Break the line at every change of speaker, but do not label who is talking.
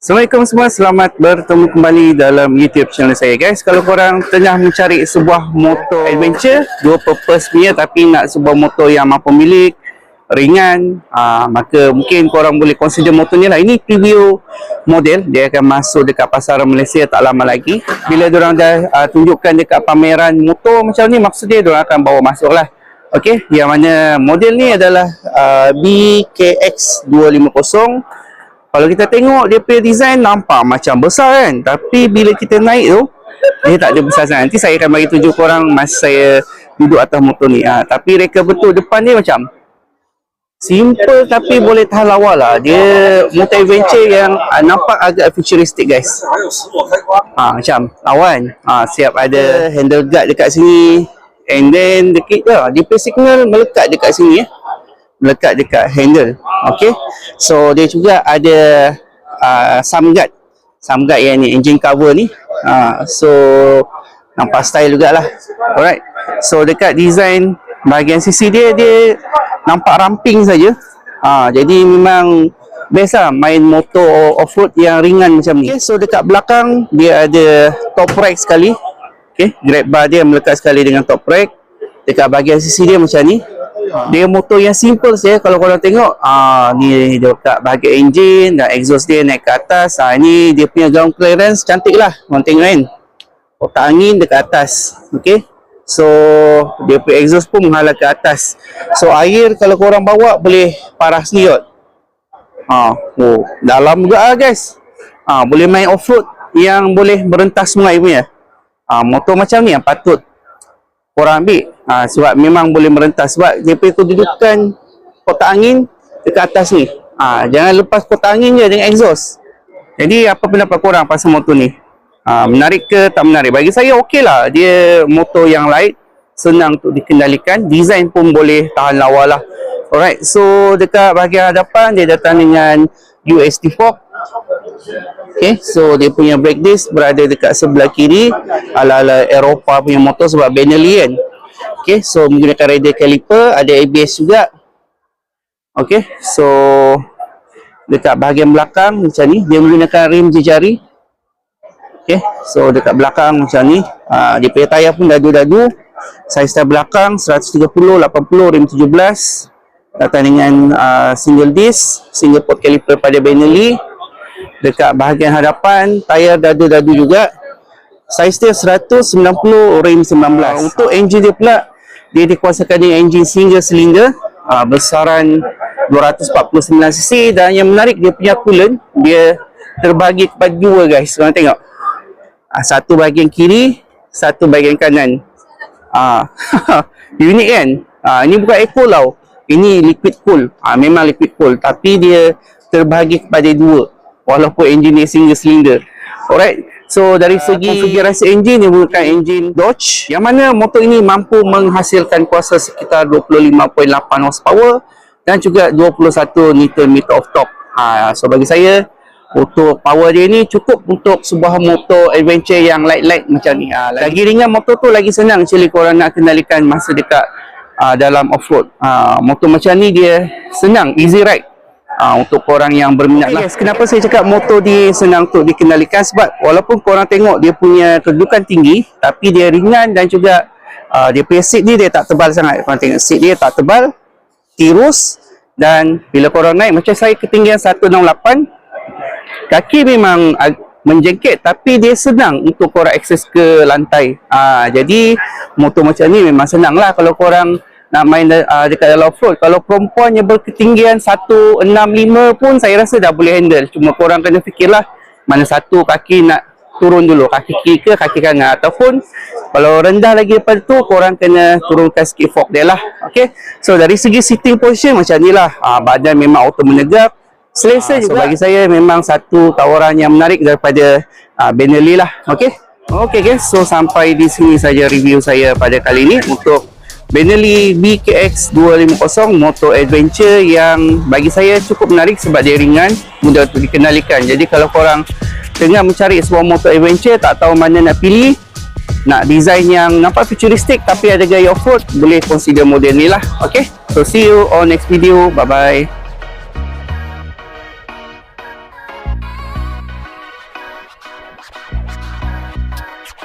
Assalamualaikum semua, selamat bertemu kembali dalam YouTube channel saya guys. Kalau korang tengah mencari sebuah motor adventure, dua purpose punya, tapi nak sebuah motor yang mampu milik, ringan, maka mungkin korang boleh consider motor ni lah. Ini preview model, dia akan masuk dekat pasaran Malaysia tak lama lagi. Bila diorang dah tunjukkan dekat pameran motor macam ni, maksudnya diorang akan bawa masuk lah. Okey, yang mana model ni adalah BKX 250. Kalau kita tengok dia punya design nampak macam besar kan, tapi bila kita naik tu dia tak ada besar sangat. Nanti saya akan bagi tunjuk korang masa saya duduk atas motor ni. Tapi reka betul depan dia macam simple tapi boleh tahan lawa lah. Dia motor adventure yang nampak agak futuristic guys. Macam lawan. Siap ada handle guard dekat sini, and then dekat dia punya signal melekat dekat sini melekat dekat handle. Okay, so dia juga ada some guard yang ni, engine cover ni. So nampak style jugalah. Alright, so dekat design bahagian sisi dia nampak ramping saja. Jadi memang best lah main motor off-road yang ringan macam ni. Okay, so dekat belakang dia ada top rack sekali. Okay, grab bar dia melekat sekali dengan top rack. Dekat bahagian sisi dia macam ni. Dia motor yang simple saja. Kalau korang tengok, ni dia letak bahagian enjin dan exhaust dia naik ke atas. Ni dia punya ground clearance, cantik lah korang tengok kan, kotak angin dekat atas. Okay, so dia punya exhaust pun menghalang ke atas. So air kalau korang bawa boleh paras ni kot. Dalam juga lah guys. Boleh main off-road yang boleh berentas sungai punya. Motor macam ni yang patut korang ambil. Sebab memang boleh merentas. Sebab dia punya kedudukan kotak angin dekat atas ni. Jangan lepas kotak angin je dengan exhaust. Jadi apa pendapat korang pasal motor ni? Menarik ke tak menarik? Bagi saya okey lah. Dia motor yang light, senang untuk dikendalikan. Design pun boleh tahan lawa lah. Alright, so dekat bahagian hadapan dia datang dengan USD fork. Okay, so dia punya brake disc berada dekat sebelah kiri, ala-ala Eropah punya motor sebab Benelli kan. Okay, so menggunakan radial caliper, ada ABS juga. Okay, so dekat bahagian belakang macam ni, dia menggunakan rim jejari. Okay, so dekat belakang macam ni, dia punya tayar pun dadu-dadu. Saiz tayar belakang 130, 80, rim 17. Datang dengan single disc, single port caliper pada Benelli. Dekat bahagian hadapan, tayar dadu-dadu juga. Saiz dia 190, rim 19. Untuk enjin dia pula, dia dikuasakan dengan enjin single cylinder, besaran 249cc. Dan yang menarik, dia punya coolant dia terbagi kepada dua guys. Korang tengok, satu bahagian kiri, satu bahagian kanan. Unik kan? Ini bukan eco tau, ini liquid cool. Memang liquid cool, tapi dia terbagi kepada dua, walaupun enjin dia single cylinder. Alright, so dari segi konfigurasi enjin, dia menggunakan enjin Dodge, yang mana motor ini mampu menghasilkan kuasa sekitar 25.8 horsepower dan juga 21 Nm of torque. So bagi saya, untuk power dia ni cukup untuk sebuah motor adventure yang light-light macam ni. Lagi ringan motor tu, lagi senang actually korang nak kendalikan masa dekat dalam off-road. Motor macam ni dia senang, easy ride. Untuk korang yang berminat lah. Yes, kenapa saya cakap motor dia senang untuk dikendalikan? Sebab walaupun korang tengok dia punya kedudukan tinggi, tapi dia ringan dan juga dia punya seat ni dia tak tebal sangat. Korang tengok seat dia tak tebal, tirus. Dan bila korang naik, macam saya ketinggian 168, kaki memang menjengket, tapi dia senang untuk korang akses ke lantai. Jadi motor macam ni memang senang lah kalau korang nak main dekat dalam off-road. Kalau perempuan yang berketinggian 165 pun saya rasa dah boleh handle. Cuma korang kena fikirlah mana satu kaki nak turun dulu, kaki kiri ke kaki kanan. Ataupun kalau rendah lagi daripada tu, korang kena turunkan sikit fork dia lah. Okay, so dari segi sitting position macam ni lah. Badan memang auto menegak, selesa juga. So bagi saya memang satu tawaran yang menarik daripada Benelli lah. Okay, guys, so sampai di sini saja review saya pada kali ini untuk Benelli BKX 250, motor adventure yang bagi saya cukup menarik sebab dia ringan, mudah untuk dikendalikan. Jadi kalau korang tengah mencari sebuah motor adventure, tak tahu mana nak pilih, nak design yang nampak futuristic tapi ada gaya off-road, boleh consider model ni lah. Okay, so see you on next video. Bye bye.